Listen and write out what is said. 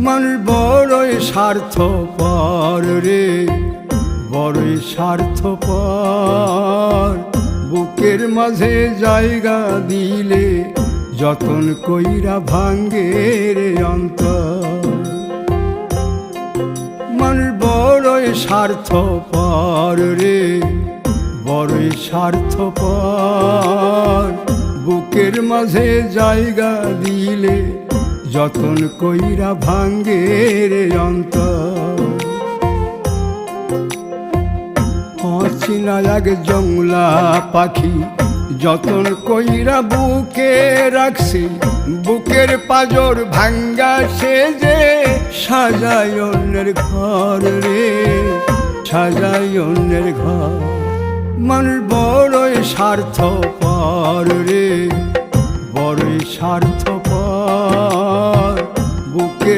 মানুষ বড়ই স্বার্থপর রে, বড়ই স্বার্থপর। বুকের মাঝে জায়গা দিলে যতন কইরা ভাঙ্গে রে অন্তর। মানুষ বড়ই স্বার্থপর রে, বড়ই স্বার্থপর। বুকের মাঝে জায়গা দিলে যতন কইরা ভাঙ্গে রে অন্তর। অচিনা এক জংলা পাখি যতন কইরা বুকে রাখছি, বুকের পাজর ভাঙ্গা সে যে সাজায় অন্যের ঘর রে, সাজায় অন্যের ঘর। মানুষ বড়ই স্বার্থপর রে, বড়ই স্বার্থপর। বুকে